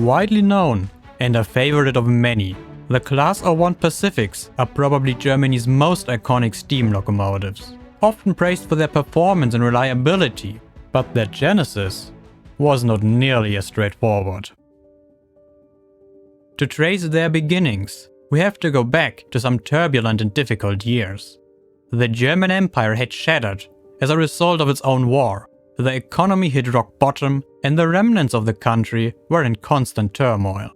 Widely known and a favorite of many, the Class 01 Pacifics are probably Germany's most iconic steam locomotives, often praised for their performance and reliability, but their genesis was not nearly as straightforward. To trace their beginnings, we have to go back to some turbulent and difficult years. The German Empire had shattered as a result of its own war, the economy hit rock bottom, and the remnants of the country were in constant turmoil.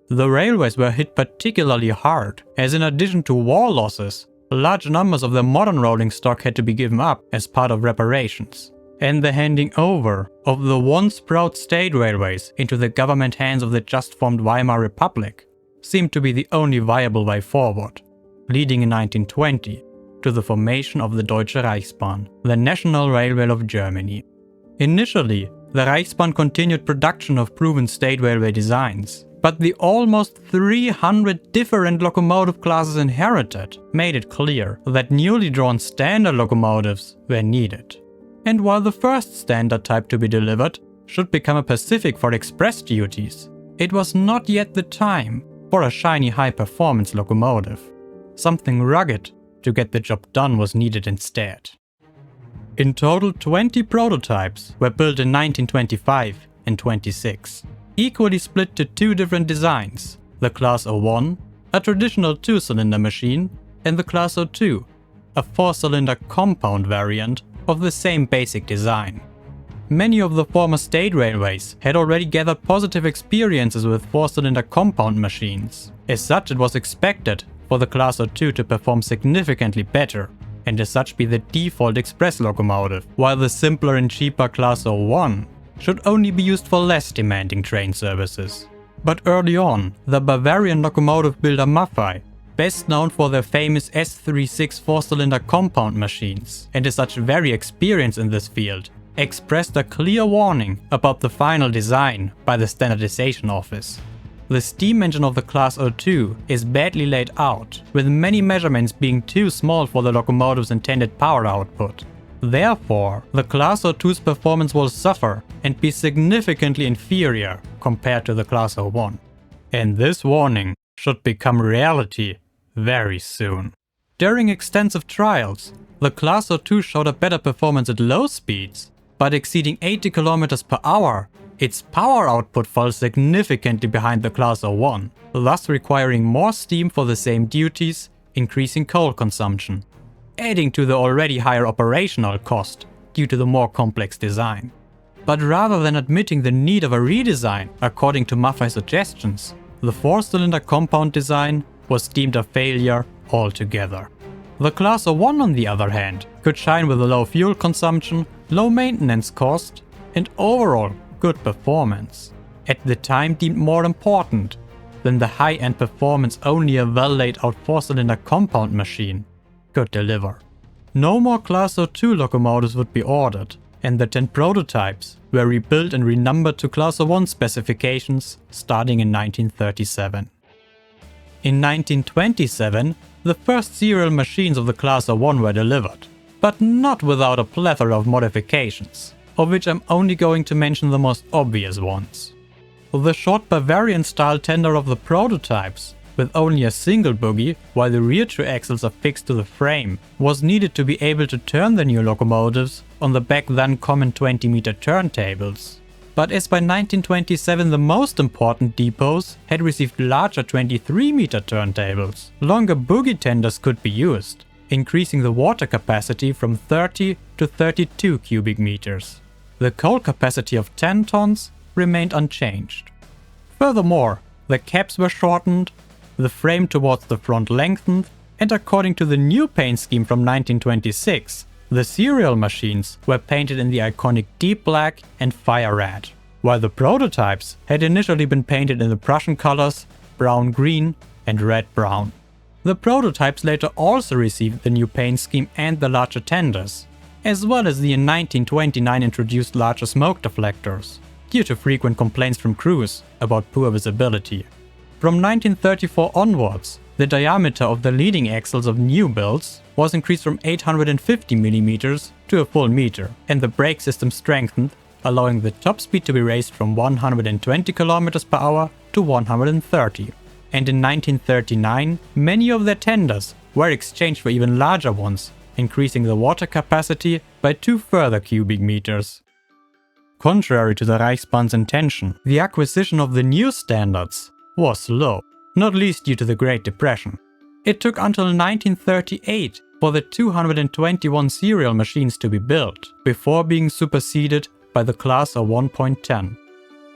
The railways were hit particularly hard, as in addition to war losses, large numbers of the modern rolling stock had to be given up as part of reparations. And the handing over of the once proud state railways into the government hands of the just formed Weimar Republic seemed to be the only viable way forward, leading in 1920 to the formation of the Deutsche Reichsbahn, the national railway of Germany. Initially, the Reichsbahn continued production of proven state railway designs, but the almost 300 different locomotive classes inherited made it clear that newly drawn standard locomotives were needed. And while the first standard type to be delivered should become a Pacific for express duties, it was not yet the time for a shiny high-performance locomotive. Something rugged to get the job done was needed instead. In total, 20 prototypes were built in 1925 and 26, equally split to two different designs, the Class 01, a traditional two-cylinder machine, and the Class 02, a four-cylinder compound variant of the same basic design. Many of the former state railways had already gathered positive experiences with four-cylinder compound machines. As such, it was expected for the Class 02 to perform significantly better, and as such be the default express locomotive, while the simpler and cheaper Class 01 should only be used for less demanding train services. But early on, the Bavarian locomotive builder Maffei, best known for their famous S36 four-cylinder compound machines, and as such very experienced in this field, expressed a clear warning about the final design by the Standardization Office. The steam engine of the Class 02 is badly laid out, with many measurements being too small for the locomotive's intended power output. Therefore, the Class 02's performance will suffer and be significantly inferior compared to the Class 01. And this warning should become reality very soon. During extensive trials, the Class 02 showed a better performance at low speeds, but exceeding 80 km per hour, its power output fell significantly behind the Class 01, thus requiring more steam for the same duties, increasing coal consumption, adding to the already higher operational cost due to the more complex design. But rather than admitting the need of a redesign according to Maffei's suggestions, the four-cylinder compound design was deemed a failure altogether. The Class 01, on the other hand, could shine with a low fuel consumption, low maintenance cost, and overall good performance, at the time deemed more important than the high-end performance only a well-laid-out four-cylinder compound machine could deliver. No more Class 02 locomotives would be ordered, and the 10 prototypes were rebuilt and renumbered to Class 01 specifications starting in 1937. In 1927, the first serial machines of the Class 01 were delivered, but not without a plethora of modifications, of which I'm only going to mention the most obvious ones. The short Bavarian-style tender of the prototypes, with only a single bogie while the rear two axles are fixed to the frame, was needed to be able to turn the new locomotives on the back then common 20-meter turntables. But as by 1927 the most important depots had received larger 23-meter turntables, longer bogie tenders could be used, increasing the water capacity from 30 to 32 cubic meters. The coal capacity of 10 tons remained unchanged. Furthermore, the cabs were shortened, the frame towards the front lengthened, and according to the new paint scheme from 1926, the serial machines were painted in the iconic deep black and fire red, while the prototypes had initially been painted in the Prussian colors brown-green and red-brown. The prototypes later also received the new paint scheme and the larger tenders, as well as the in 1929 introduced larger smoke deflectors, due to frequent complaints from crews about poor visibility. From 1934 onwards, the diameter of the leading axles of new builds was increased from 850 mm to a full meter, and the brake system strengthened, allowing the top speed to be raised from 120 km per hour to 130. And in 1939, many of their tenders were exchanged for even larger ones, increasing the water capacity by 2 further cubic meters. Contrary to the Reichsbahn's intention, the acquisition of the new standards was slow, not least due to the Great Depression. It took until 1938 for the 221 serial machines to be built, before being superseded by the Class R1.10.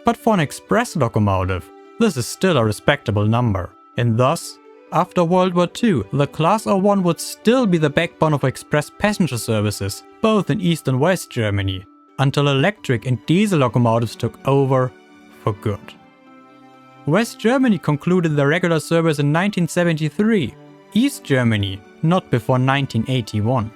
But for an express locomotive, this is still a respectable number, and thus, after World War II, the Class R1 would still be the backbone of express passenger services, both in East and West Germany, until electric and diesel locomotives took over for good. West Germany concluded the regular service in 1973, East Germany not before 1981.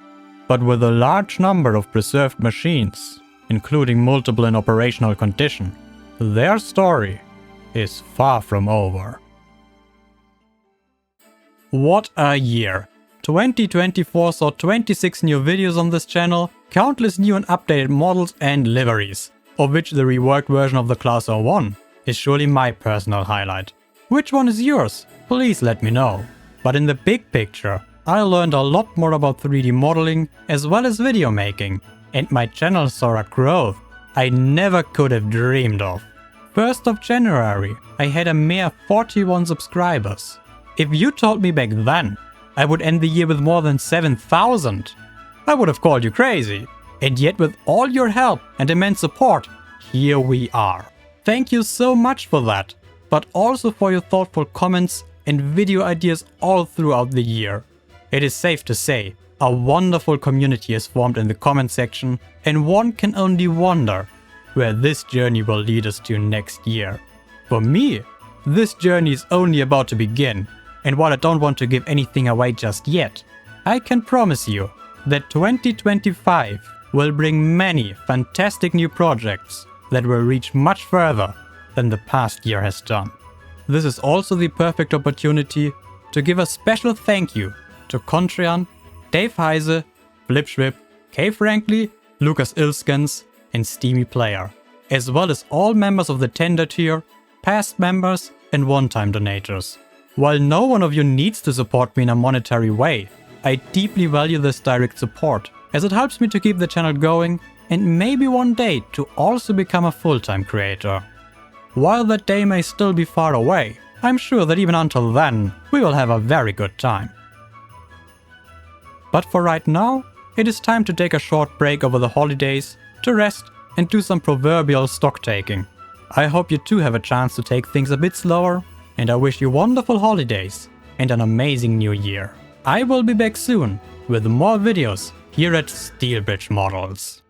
But with a large number of preserved machines, including multiple in operational condition, their story is far from over. What a year! 2024 saw 26 new videos on this channel, countless new and updated models and liveries, of which the reworked version of the Class R1 is surely my personal highlight. Which one is yours? Please let me know. But in the big picture, I learned a lot more about 3D modeling as well as video making, and my channel saw a growth I never could have dreamed of. 1st of January, I had a mere 41 subscribers. If you told me back then I would end the year with more than 7,000, I would have called you crazy. And yet with all your help and immense support, here we are. Thank you so much for that, but also for your thoughtful comments and video ideas all throughout the year. It is safe to say, a wonderful community is formed in the comment section, and one can only wonder where this journey will lead us to next year. For me, this journey is only about to begin, and while I don't want to give anything away just yet, I can promise you that 2025 will bring many fantastic new projects that will reach much further than the past year has done. This is also the perfect opportunity to give a special thank you to Contrian, Dave Heise, Flipschwip, Kay Frankly, Lucas Ilskens, and Steamy Player, as well as all members of the tender tier, past members, and one-time donators. While no one of you needs to support me in a monetary way, I deeply value this direct support, as it helps me to keep the channel going and maybe one day to also become a full-time creator. While that day may still be far away, I'm sure that even until then, we will have a very good time. But for right now, it is time to take a short break over the holidays, to rest and do some proverbial stock taking. I hope you too have a chance to take things a bit slower, and I wish you wonderful holidays and an amazing new year. I will be back soon with more videos here at Steelbridge Models.